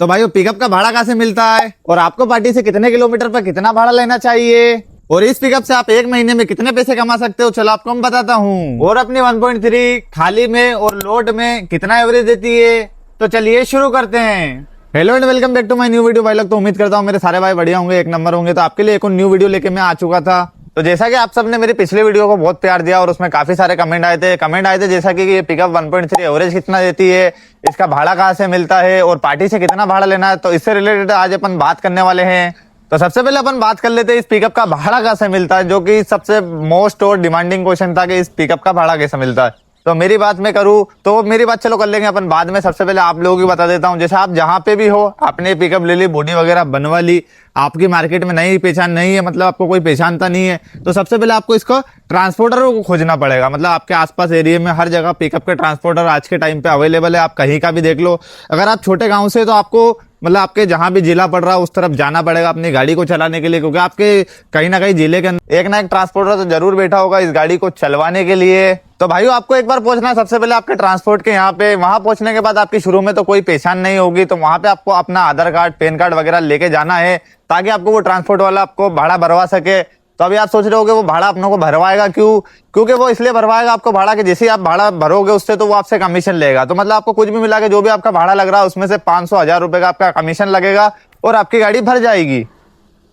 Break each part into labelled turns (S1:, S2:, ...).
S1: तो भाई पिकअप का भाड़ा कहाँ से मिलता है और आपको पार्टी से कितने किलोमीटर पर कितना भाड़ा लेना चाहिए और इस पिकअप से आप एक महीने में कितने पैसे कमा सकते हो, चलो आपको मैं बताता हूँ। और अपनी 1.3 खाली में और लोड में कितना एवरेज देती है, तो चलिए शुरू करते हैं। Hello and welcome back to my new video. भाई लोग तो उम्मीद करता हूँ मेरे सारे भाई बढ़िया होंगे, एक नंबर होंगे। तो आपके लिए एक न्यू वीडियो लेके मैं आ चुका था। तो जैसा कि आप सबने मेरी पिछले वीडियो को बहुत प्यार दिया और उसमें काफी सारे कमेंट आए थे जैसा कि ये पिकअप 1.3 एवरेज कितना देती है, इसका भाड़ा कहाँ से मिलता है और पार्टी से कितना भाड़ा लेना है। तो इससे रिलेटेड आज अपन बात करने वाले हैं। तो सबसे पहले अपन बात कर लेते हैं इस पिकअप का भाड़ा कैसे मिलता है, जो कि सबसे मोस्ट और डिमांडिंग क्वेश्चन था कि इस पिकअप का भाड़ा कैसे मिलता है। तो मेरी बात मैं करूँ तो मेरी बात चलो कर लेंगे अपन बाद में। सबसे पहले आप लोगों की बता देता हूँ, जैसे आप जहाँ पे भी हो आपने पिकअप ले ली, बॉडी वगैरह बनवा ली, आपकी मार्केट में नई पहचान नहीं है, मतलब आपको कोई पहचानता नहीं है, तो सबसे पहले आपको इसको ट्रांसपोर्टर को खोजना पड़ेगा। मतलब आपके आसपास एरिया में हर जगह पिकअप के ट्रांसपोर्टर आज के टाइम पे अवेलेबल है, आप कहीं का भी देख लो। अगर आप छोटे गाँव से तो आपको मतलब आपके जहां भी जिला पड़ रहा है उस तरफ जाना पड़ेगा अपनी गाड़ी को चलाने के लिए, क्योंकि आपके कहीं ना कहीं जिले के अंदर एक ना एक ट्रांसपोर्टर तो जरूर बैठा होगा इस गाड़ी को चलवाने के लिए। तो भाइयों आपको एक बार पहुंचना है सबसे पहले आपके ट्रांसपोर्ट के यहाँ पे। वहां पहुंचने के बाद आपकी शुरू में तो कोई पहचान नहीं होगी, तो वहां पे आपको अपना आधार कार्ड, पैन कार्ड वगैरह लेके जाना है ताकि आपको वो ट्रांसपोर्ट वाला आपको भाड़ा भरवा सके। तो अभी आप सोच रहे होगे वो भाड़ा अपनों को भरवाएगा क्यों? क्योंकि वो इसलिए भरवाएगा आपको भाड़ा कि जैसे ही आप भाड़ा भरोगे उससे तो वो आपसे कमीशन लेगा। तो मतलब आपको कुछ भी मिला के जो भी आपका भाड़ा लग रहा है उसमें से 500-1000 रुपए का आपका कमीशन लगेगा और आपकी गाड़ी भर जाएगी।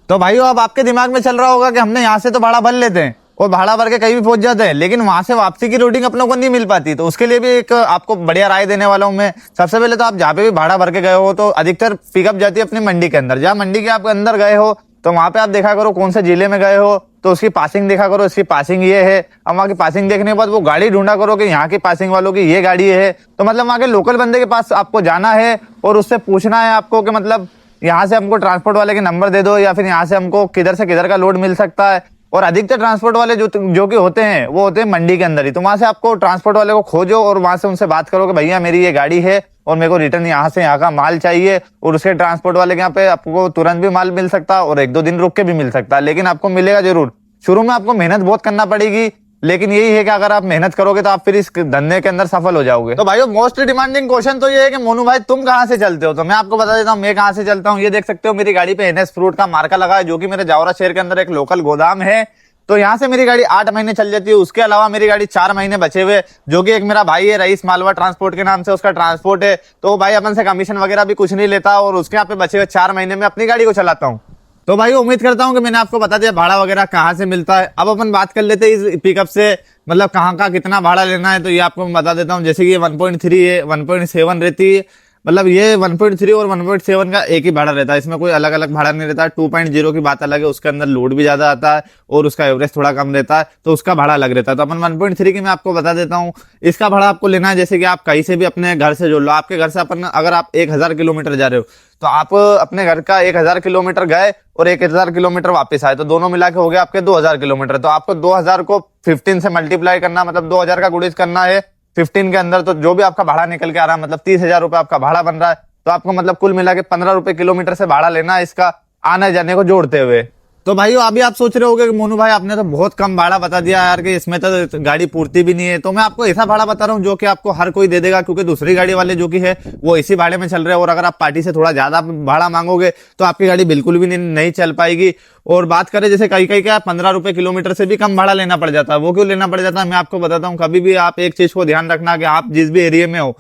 S1: तो भाइयों अब आपके दिमाग में चल रहा होगा कि हमने यहाँ से तो भाड़ा भर लेते हैं और भाड़ा भर के कहीं भी पहुंच जाते हैं, लेकिन वहां से वापसी की रूटिंग अपनों को नहीं मिल पाती। तो उसके लिए भी एक आपको बढ़िया राय देने वाला हूं मैं। सबसे पहले तो आप जहाँ पे भी भाड़ा भर के गए हो तो अधिकतर पिकअप जाती है अपनी मंडी के अंदर। जहाँ मंडी के आप अंदर गए हो तो वहां पे आप देखा करो कौन से जिले में गए हो, तो उसकी पासिंग देखा करो, इसकी पासिंग ये है। अब वहाँ की पासिंग देखने के बाद वो गाड़ी ढूंढा करो कि यहाँ की पासिंग वालों की ये गाड़ी है। तो मतलब वहाँ के लोकल बंदे के पास आपको जाना है और उससे पूछना है आपको कि मतलब यहाँ से हमको ट्रांसपोर्ट वाले के नंबर दे दो या फिर यहाँ से हमको किधर से किधर का लोड मिल सकता है। और अधिकतर ट्रांसपोर्ट वाले जो कि होते हैं वो होते हैं मंडी के अंदर ही। तो वहां से आपको ट्रांसपोर्ट वाले को खोजो और वहां से उनसे बात करो कि भैया मेरी ये गाड़ी है और मेरे को रिटर्न यहाँ से यहाँ का माल चाहिए। और उसके ट्रांसपोर्ट वाले के यहाँ पे आपको तुरंत भी माल मिल सकता है और 1-2 दिन रुक के भी मिल सकता है, लेकिन आपको मिलेगा जरूर। शुरू में आपको मेहनत बहुत करना पड़ेगी, लेकिन यही है कि अगर आप मेहनत करोगे तो आप फिर इस धंधे के अंदर सफल हो जाओगे। तो भाइयों मोस्ट डिमांडिंग क्वेश्चन तो ये है कि मोनू भाई तुम कहाँ से चलते हो? तो मैं आपको बता देता हूँ मैं कहाँ से चलता हूँ। ये देख सकते हो मेरी गाड़ी पे NS फ्रूट का मार्का लगा है, जो कि मेरे जावरा शहर के अंदर एक लोकल गोदाम है। तो यहाँ से मेरी गाड़ी 8 महीने चल जाती है। उसके अलावा मेरी गाड़ी 4 महीने बचे हुए, जो कि एक मेरा भाई है रईस मालवा ट्रांसपोर्ट के नाम से उसका ट्रांसपोर्ट है। तो भाई अपन से कमीशन वगैरह भी कुछ नहीं लेता और उसके यहाँ पे बचे हुए 4 महीने में अपनी गाड़ी को चलाता हूँ। तो भाई उम्मीद करता हूँ कि मैंने आपको बता दिया भाड़ा वगैरह कहाँ से मिलता है। अब अपन बात कर लेते हैं इस पिकअप से मतलब कहाँ का कितना भाड़ा लेना है। तो ये आपको मैं बता देता हूँ। जैसे कि ये 1.3 है, 1.7 रहती है, मतलब ये 1.3 और 1.7 का एक ही भाड़ा रहता है, इसमें कोई अलग अलग भाड़ा नहीं रहता है। 2.0 की बात अलग है, उसके अंदर लोड भी ज्यादा आता है और उसका एवरेज थोड़ा कम रहता है, तो उसका भाड़ा अलग रहता है। तो अपन 1.3 की मैं आपको बता देता हूँ। इसका भाड़ा आपको लेना है जैसे कि आप कहीं से भी अपने घर से जोड़ लो। आपके घर से अपन अगर आप 1000 किलोमीटर जा रहे हो तो आप अपने घर का 1000 किलोमीटर गए और 1000 किलोमीटर वापस आए, तो दोनों मिला के हो गया आपके 2000 किलोमीटर। तो आपको 2000 को 15 से मल्टीप्लाई करना, मतलब 2000 का गुणित करना है 15 के अंदर। तो जो भी आपका भाड़ा निकल के आ रहा है मतलब 30,000 रुपए आपका भाड़ा बन रहा है। तो आपको मतलब कुल मिला के 15 रुपए किलोमीटर से भाड़ा लेना है इसका आने जाने को जोड़ते हुए। तो भाइयों अभी आप सोच रहे होगे कि मोनू भाई आपने तो बहुत कम भाड़ा बता दिया यार, कि इसमें तो गाड़ी पूर्ति भी नहीं है। तो मैं आपको ऐसा भाड़ा बता रहा हूँ जो कि आपको हर कोई दे देगा, क्योंकि दूसरी गाड़ी वाले जो कि है वो इसी भाड़े में चल रहे हैं। और अगर आप पार्टी से थोड़ा ज्यादा भाड़ा मांगोगे तो आपकी गाड़ी बिल्कुल भी नहीं चल पाएगी। और बात करें जैसे कहीं कहीं का 15 रुपए किलोमीटर से भी कम भाड़ा लेना पड़ जाता है। वो क्यों लेना पड़ जाता है मैं आपको बताता हूँ। कभी भी आप एक चीज को ध्यान रखना कि आप जिस भी एरिया में हो,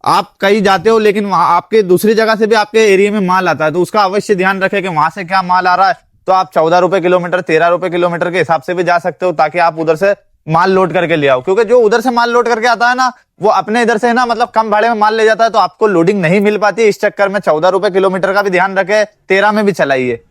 S1: आप कहीं जाते हो लेकिन वहां आपके दूसरी जगह से भी आपके एरिया में माल आता है, तो उसका अवश्य ध्यान रखें कि वहां से क्या माल आ रहा है। तो आप 14 रुपए किलोमीटर, 13 रुपए किलोमीटर के हिसाब से भी जा सकते हो, ताकि आप उधर से माल लोड करके ले आओ। क्योंकि जो उधर से माल लोड करके आता है ना, वो अपने इधर से ना मतलब कम भाड़े में माल ले जाता है, तो आपको लोडिंग नहीं मिल पाती। इस चक्कर में 14 रुपए किलोमीटर का भी ध्यान रखे, 13 में भी चलाइए।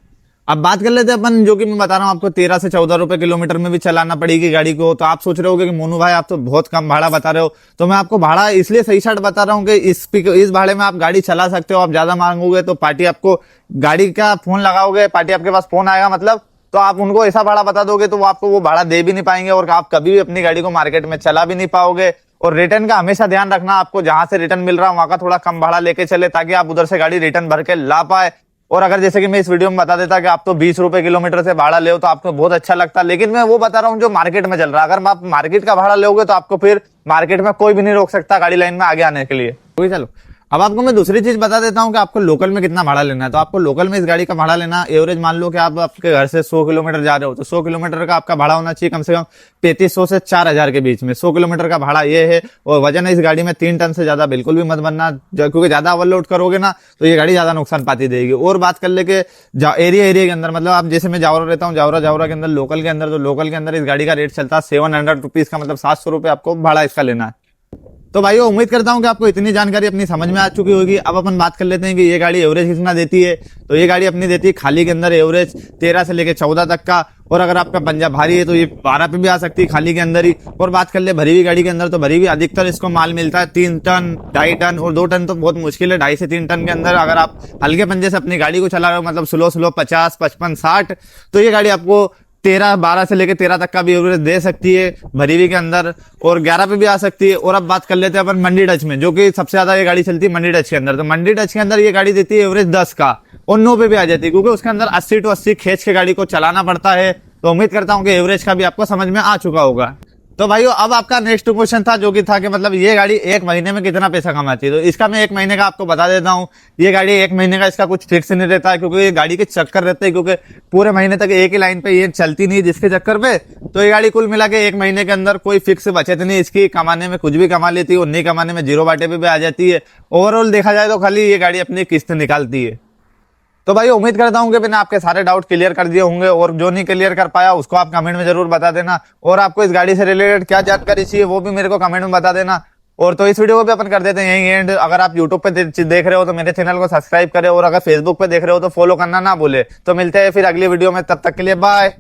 S1: अब बात कर लेते हैं अपन, जो कि मैं बता रहा हूँ आपको 13 से 14 रुपए किलोमीटर में भी चलाना पड़ेगी गाड़ी को। तो आप सोच रहे होगे कि मोनू भाई आप तो बहुत कम भाड़ा बता रहे हो। तो मैं आपको भाड़ा इसलिए सही साइड बता रहा हूँ कि इस भाड़े में आप गाड़ी चला सकते हो। आप ज्यादा मांगोगे तो पार्टी आपको गाड़ी का फोन लगाओगे, पार्टी आपके पास फोन आएगा मतलब, तो आप उनको ऐसा भाड़ा बता दोगे तो वो आपको वो भाड़ा दे भी नहीं पाएंगे और आप कभी भी अपनी गाड़ी को मार्केट में चला भी नहीं पाओगे। और रिटर्न का हमेशा ध्यान रखना, आपको जहां से रिटर्न मिल रहा है वहां का थोड़ा कम भाड़ा लेके चले, ताकि आप उधर से गाड़ी रिटर्न भर के ला पाए। और अगर जैसे कि मैं इस वीडियो में बता देता कि आप तो 20 रुपए किलोमीटर से भाड़ा ले तो आपको बहुत अच्छा लगता, लेकिन मैं वो बता रहा हूँ जो मार्केट में चल रहा है। अगर आप मार्केट का भाड़ा लोगे तो आपको फिर मार्केट में कोई भी नहीं रोक सकता गाड़ी लाइन में आगे आने के लिए। चलो अब आपको मैं दूसरी चीज बता देता हूँ कि आपको लोकल में कितना भाड़ा लेना है। तो आपको लोकल में इस गाड़ी का भाड़ा लेना, एवरेज मान लो कि आप आपके घर से 100 किलोमीटर जा रहे हो, तो 100 किलोमीटर का आपका भाड़ा होना चाहिए कम से कम 3500 से 4000 के बीच में। 100 किलोमीटर का भाड़ा ये है। और वजन है इस गाड़ी में 3 टन से ज्यादा बिल्कुल भी मत बनना, क्योंकि ज्यादा ओवरलोड करोगे ना तो ये गाड़ी ज्यादा नुकसान पाती देगी। और बात कर ले के एरिया के अंदर, मतलब आप जैसे मैं जावरा रहता हूँ, जावरा के अंदर लोकल के अंदर, तो लोकल के अंदर इस गाड़ी का रेट चलता है 700 रुपीज का, मतलब 700 रुपये आपको भाड़ा इसका लेना है। तो भाई उम्मीद करता हूं कि आपको इतनी जानकारी अपनी समझ में आ चुकी होगी। अब अपन बात कर लेते हैं कि ये गाड़ी एवरेज कितना देती है। तो ये गाड़ी अपनी देती है खाली के अंदर एवरेज 13 से लेके 14 तक का। और अगर आपका पंजा भारी है तो ये 12 पे भी आ सकती है खाली के अंदर ही। और बात कर ले भरी हुई गाड़ी के अंदर, तो भरी हुई अधिकतर इसको माल मिलता है 3 टन, 2.5 टन, और 2 टन तो बहुत मुश्किल है। 2.5 से 3 टन के अंदर अगर आप हल्के पंजे से अपनी गाड़ी को चला रहे हो, मतलब स्लो 50, 55, 60, तो ये गाड़ी आपको 12 से लेके 13 तक का भी एवरेज दे सकती है भरी हुई के अंदर, और 11 पे भी आ सकती है। और अब बात कर लेते हैं अपन मंडी टच में, जो कि सबसे ज्यादा ये गाड़ी चलती है मंडी टच के अंदर। तो मंडी टच के अंदर ये गाड़ी देती है एवरेज 10 का, और 9 पे भी आ जाती है, क्योंकि उसके अंदर 80 to 80 खींच के गाड़ी को चलाना पड़ता है। तो उम्मीद करता हूँ कि एवरेज का भी आपको समझ में आ चुका होगा। तो भाइयों अब आपका नेक्स्ट क्वेश्चन था, जो कि था कि मतलब ये गाड़ी एक महीने में कितना पैसा कमाती है। तो इसका मैं 1 महीने का आपको बता देता हूँ। ये गाड़ी 1 महीने का इसका कुछ फिक्स नहीं रहता है, क्योंकि ये गाड़ी के चक्कर रहते हैं, क्योंकि पूरे महीने तक एक ही लाइन पे ये चलती नहीं, जिसके चक्कर पे तो ये गाड़ी कुल मिला के 1 महीने के अंदर कोई फिक्स बचत नहीं इसकी। कमाने में कुछ भी कमा लेती है और नहीं कमाने में 0 बाटे पे भी आ जाती है। ओवरऑल देखा जाए तो खाली ये गाड़ी अपनी किस्त निकालती है। तो भाई उम्मीद करता हूं कि मैंने आपके सारे डाउट क्लियर कर दिए होंगे, और जो नहीं क्लियर कर पाया उसको आप कमेंट में जरूर बता देना। और आपको इस गाड़ी से रिलेटेड क्या जानकारी चाहिए वो भी मेरे को कमेंट में बता देना। और तो इस वीडियो को भी अपन कर देते हैं यही एंड। अगर आप यूट्यूब पे देख रहे हो तो मेरे चैनल को सब्सक्राइब करें, और अगर फेसबुक पे देख रहे हो तो फॉलो करना ना भूले। तो मिलते हैं फिर अगली वीडियो में, तब तक के लिए बाय।